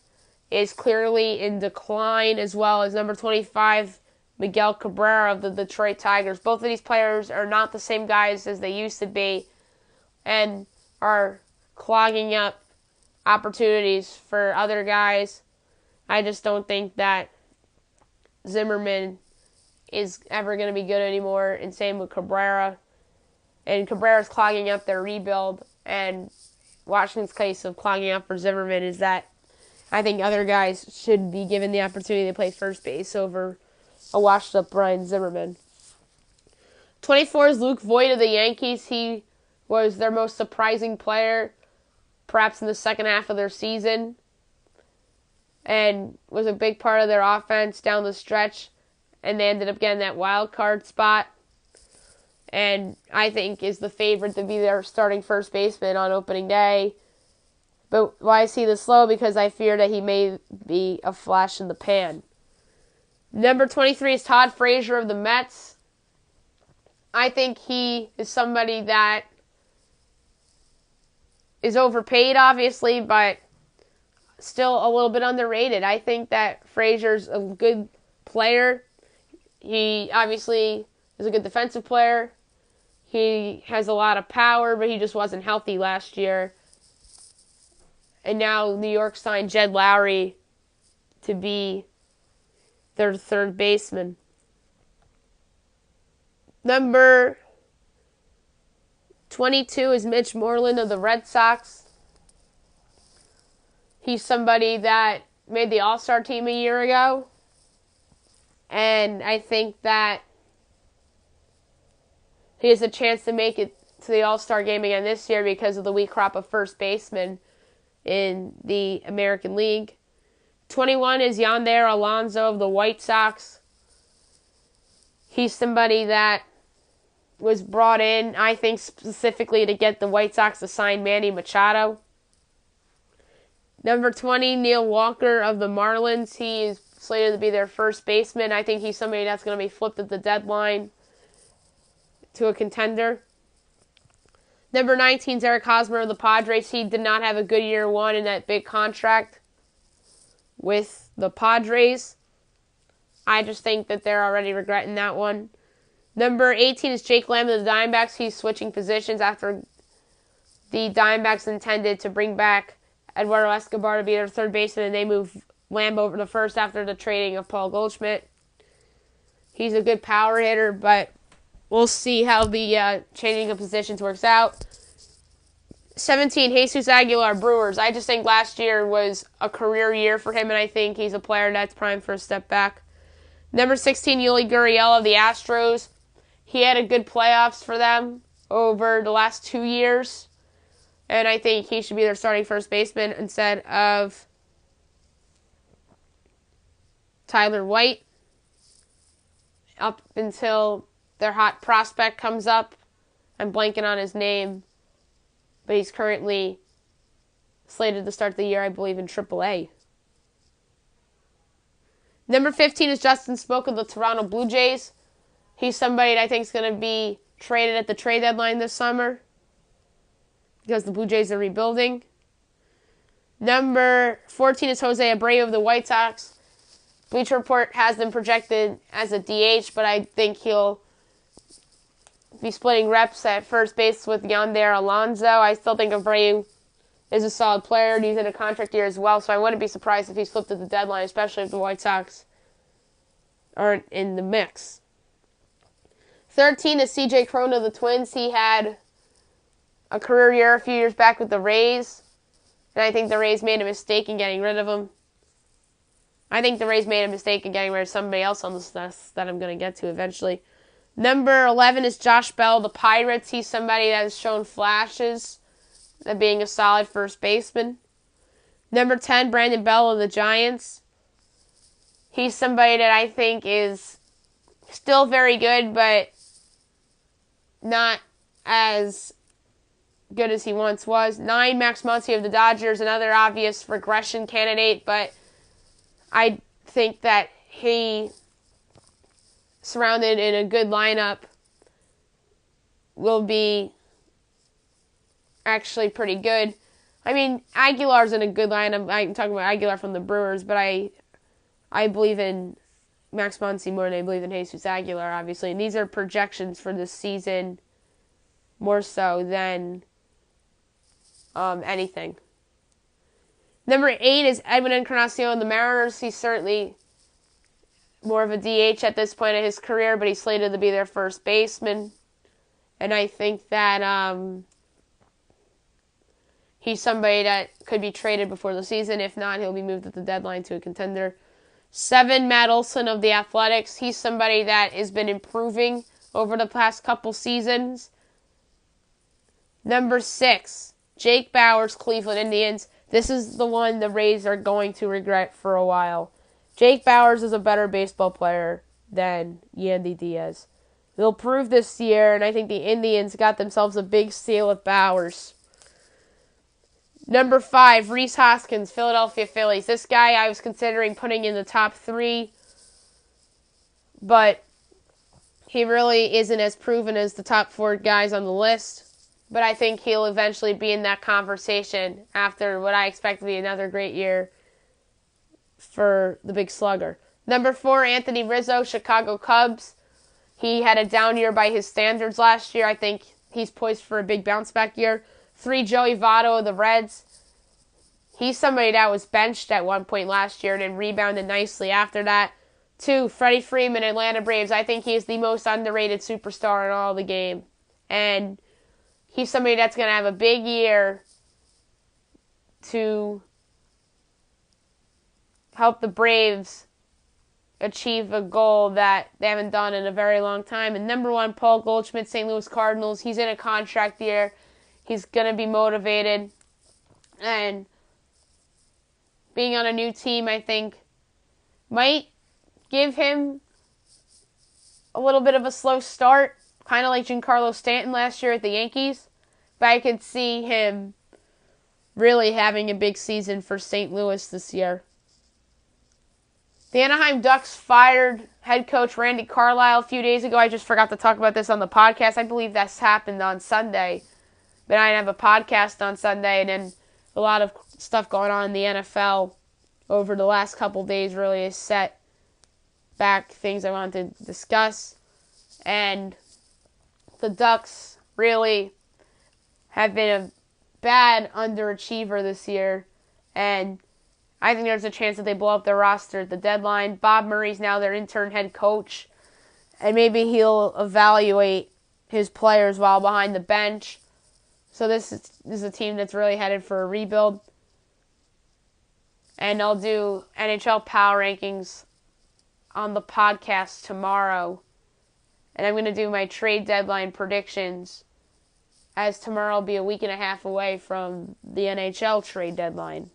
is clearly in decline, as well as number 25, Miguel Cabrera of the Detroit Tigers. Both of these players are not the same guys as they used to be and are clogging up opportunities for other guys. I just don't think that Zimmerman is ever going to be good anymore, and same with Cabrera. And Cabrera's clogging up their rebuild, and Washington's case of clogging up for Zimmerman is that I think other guys should be given the opportunity to play first base over a washed-up Brian Zimmerman. 24 is Luke Voit of the Yankees. He was their most surprising player, perhaps in the second half of their season, and was a big part of their offense down the stretch, and they ended up getting that wild card spot, and I think is the favorite to be their starting first baseman on opening day. But why is he this low? Because I fear that he may be a flash in the pan. Number 23 is Todd Frazier of the Mets. I think he is somebody that is overpaid, obviously, but still a little bit underrated. I think that Frazier's a good player. He obviously is a good defensive player. He has a lot of power, but he just wasn't healthy last year. And now New York signed Jed Lowry to be their third baseman. Number 22 is Mitch Moreland of the Red Sox. He's somebody that made the All-Star team a year ago. And I think that he has a chance to make it to the All-Star game again this year because of the weak crop of first basemen in the American League. 21 is Yonder Alonso of the White Sox. He's somebody that was brought in, I think, specifically to get the White Sox to sign Manny Machado. Number 20, Neil Walker of the Marlins. He is slated to be their first baseman. I think he's somebody that's going to be flipped at the deadline to a contender. Number 19 is Eric Hosmer of the Padres. He did not have a good year one in that big contract with the Padres. I just think that they're already regretting that one. Number 18 is Jake Lamb of the Diamondbacks. He's switching positions after the Diamondbacks intended to bring back Eduardo Escobar to be their third baseman, and they moved Lamb over to first after the trading of Paul Goldschmidt. He's a good power hitter, but we'll see how the changing of positions works out. 17, Jesus Aguilar, Brewers. I just think last year was a career year for him, and I think he's a player that's primed for a step back. Number 16, Yuli Gurriel of the Astros. He had a good playoffs for them over the last 2 years, and I think he should be their starting first baseman instead of Tyler White up until their hot prospect comes up. I'm blanking on his name, but he's currently slated to start the year, I believe, in AAA. Number 15 is Justin Smoak of the Toronto Blue Jays. He's somebody that I think is going to be traded at the trade deadline this summer because the Blue Jays are rebuilding. Number 14 is Jose Abreu of the White Sox. Bleacher Report has them projected as a DH, but I think he'll be splitting reps at first base with Yonder Alonso. I still think Abreu is a solid player, and he's in a contract year as well, so I wouldn't be surprised if he's flipped at the deadline, especially if the White Sox aren't in the mix. 13 is CJ Cron of the Twins. He had a career year a few years back with the Rays, and I think the Rays made a mistake in getting rid of him. I think the Rays made a mistake in getting rid of somebody else on this list that I'm going to get to eventually. Number 11 is Josh Bell of the Pirates. He's somebody that has shown flashes of being a solid first baseman. Number 10, Brandon Bell of the Giants. He's somebody that I think is still very good, but not as good as he once was. 9, Max Muncy of the Dodgers, another obvious regression candidate, but I think that he, surrounded in a good lineup, will be actually pretty good. I mean, Aguilar's in a good lineup. I'm talking about Aguilar from the Brewers, but I believe in Max Muncy more than I believe in Jesus Aguilar, obviously. And these are projections for this season more so than anything. Number 8 is Edwin Encarnacion of the Mariners. He's certainly more of a DH at this point in his career, but he's slated to be their first baseman. And I think that he's somebody that could be traded before the season. If not, he'll be moved at the deadline to a contender. 7, Matt Olson of the Athletics. He's somebody that has been improving over the past couple seasons. Number 6, Jake Bauers, Cleveland Indians. This is the one the Rays are going to regret for a while. Jake Bauers is a better baseball player than Yandy Diaz. They'll prove this year, and I think the Indians got themselves a big steal with Bauers. Number 5, Rhys Hoskins, Philadelphia Phillies. This guy I was considering putting in the top 3, but he really isn't as proven as the top 4 guys on the list. But I think he'll eventually be in that conversation after what I expect to be another great year for the big slugger. Number 4, Anthony Rizzo, Chicago Cubs. He had a down year by his standards last year. I think he's poised for a big bounce back year. 3, Joey Votto of the Reds. He's somebody that was benched at one point last year and then rebounded nicely after that. 2, Freddie Freeman, Atlanta Braves. I think he's the most underrated superstar in all the game. And he's somebody that's going to have a big year to help the Braves achieve a goal that they haven't done in a very long time. And number 1, Paul Goldschmidt, St. Louis Cardinals. He's in a contract year. He's going to be motivated. And being on a new team, I think, might give him a little bit of a slow start, kind of like Giancarlo Stanton last year at the Yankees. But I could see him really having a big season for St. Louis this year. The Anaheim Ducks fired head coach Randy Carlyle a few days ago. I just forgot to talk about this on the podcast. I believe that's happened on Sunday. But I didn't have a podcast on Sunday, and then a lot of stuff going on in the NFL over the last couple days really has set back things I wanted to discuss. And the Ducks really have been a bad underachiever this year, and I think there's a chance that they blow up their roster at the deadline. Bob Murray's now their intern head coach, and maybe he'll evaluate his players while behind the bench. So this is a team that's really headed for a rebuild. And I'll do NHL Power Rankings on the podcast tomorrow. And I'm going to do my trade deadline predictions, as tomorrow will be a week and a half away from the NHL trade deadline.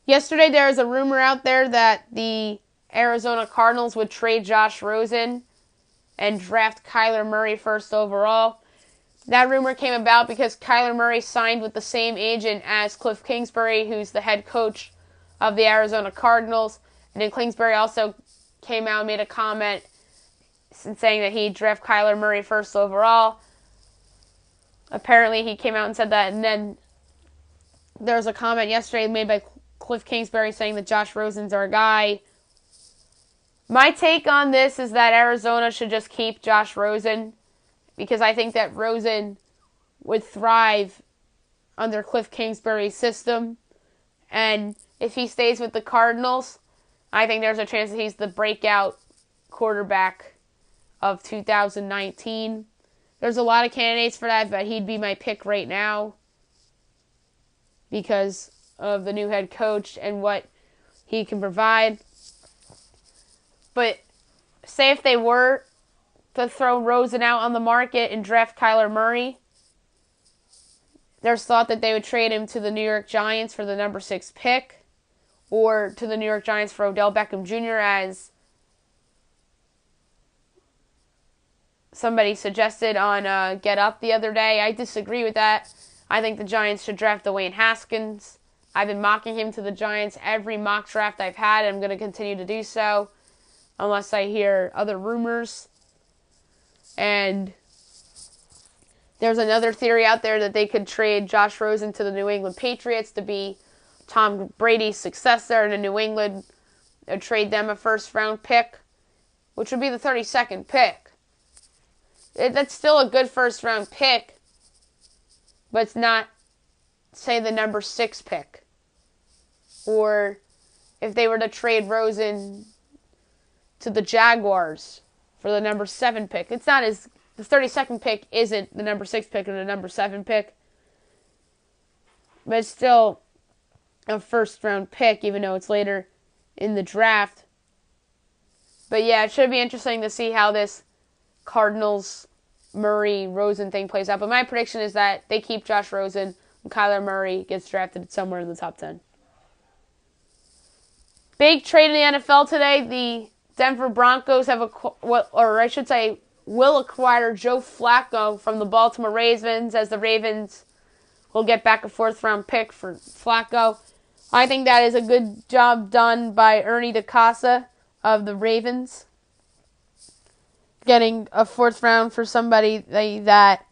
Yesterday there was a rumor out there that the Arizona Cardinals would trade Josh Rosen and draft Kyler Murray first overall. That rumor came about because Kyler Murray signed with the same agent as Cliff Kingsbury, who's the head coach of the Arizona Cardinals. And then Kingsbury also came out and made a comment saying that he'd draft Kyler Murray first overall. Apparently he came out and said that. And then there was a comment yesterday made by Cliff Kingsbury saying that Josh Rosen's our guy. My take on this is that Arizona should just keep Josh Rosen, because I think that Rosen would thrive under Cliff Kingsbury's system. And if he stays with the Cardinals, I think there's a chance that he's the breakout quarterback of 2019. There's a lot of candidates for that, but he'd be my pick right now because of the new head coach and what he can provide. But say if they were to throw Rosen out on the market and draft Kyler Murray, there's thought that they would trade him to the New York Giants for the number 6 pick, or to the New York Giants for Odell Beckham Jr., as somebody suggested on Get Up the other day. I disagree with that. I think the Giants should draft Dwayne Haskins. I've been mocking him to the Giants every mock draft I've had, and I'm going to continue to do so unless I hear other rumors. And there's another theory out there that they could trade Josh Rosen to the New England Patriots to be Tom Brady's successor, and in New England would trade them a first-round pick, which would be the 32nd pick. That's still a good first-round pick, but it's not, say, the number 6 pick. Or if they were to trade Rosen to the Jaguars for the number 7 pick. It's not as, the 32nd pick isn't the number 6 pick or the number 7 pick, but it's still a first-round pick, even though it's later in the draft. But yeah, it should be interesting to see how this Cardinals Murray Rosen thing plays out. But my prediction is that they keep Josh Rosen and Kyler Murray gets drafted somewhere in the top 10. Big trade in the NFL today. The Denver Broncos will acquire Joe Flacco from the Baltimore Ravens, as the Ravens will get back a 4th-round pick for Flacco. I think that is a good job done by Ernie DeCasa of the Ravens, getting a 4th round for somebody that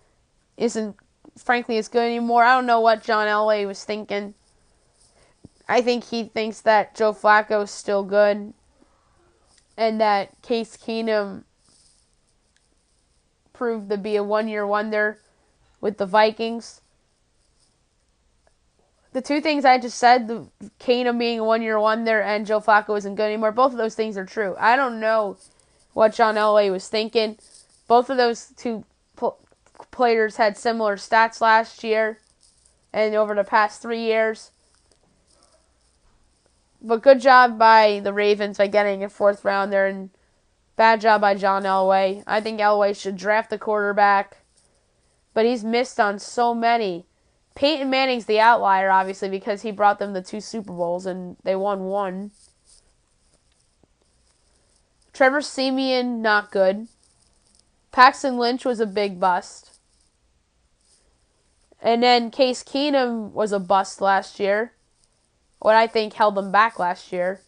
isn't, frankly, as good anymore. I don't know what John Elway was thinking. I think he thinks that Joe Flacco is still good, and that Case Keenum proved to be a one-year wonder with the Vikings. The two things I just said, the Keenum being a one-year wonder and Joe Flacco isn't good anymore, both of those things are true. I don't know what John Elway was thinking. Both of those two players had similar stats last year and over the past 3 years. But good job by the Ravens by getting a 4th rounder, and bad job by John Elway. I think Elway should draft a quarterback, but he's missed on so many. Peyton Manning's the outlier, obviously, because he brought them the 2 Super Bowls, and they won 1. Trevor Siemian, not good. Paxton Lynch was a big bust. And then Case Keenum was a bust last year. what I think held them back last year.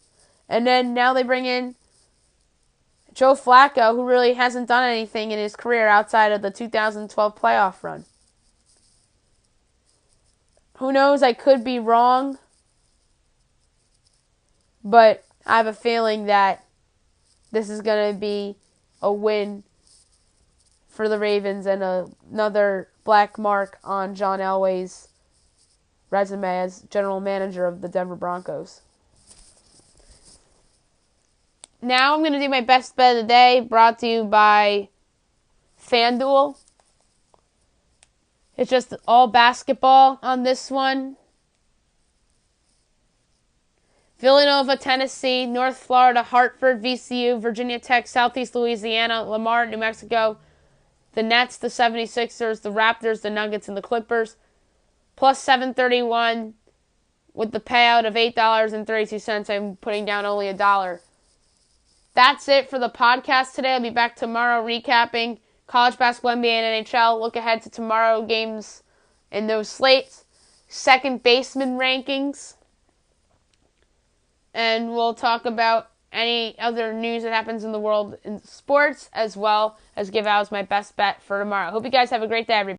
And then now they bring in Joe Flacco, who really hasn't done anything in his career outside of the 2012 playoff run. Who knows? I could be wrong. But I have a feeling that this is going to be a win for the Ravens and another black mark on John Elway's resume as general manager of the Denver Broncos. Now I'm going to do my best bet of the day, brought to you by FanDuel. It's just all basketball on this one. Villanova, Tennessee, North Florida, Hartford, VCU, Virginia Tech, Southeast Louisiana, Lamar, New Mexico, the Nets, the 76ers, the Raptors, the Nuggets, and the Clippers. Plus 731 with the payout of $8.32. I'm putting down only $1. That's it for the podcast today. I'll be back tomorrow recapping college basketball, NBA, and NHL. Look ahead to tomorrow games in those slates. Second baseman rankings. And we'll talk about any other news that happens in the world in sports, as well as give out my best bet for tomorrow. Hope you guys have a great day, everybody.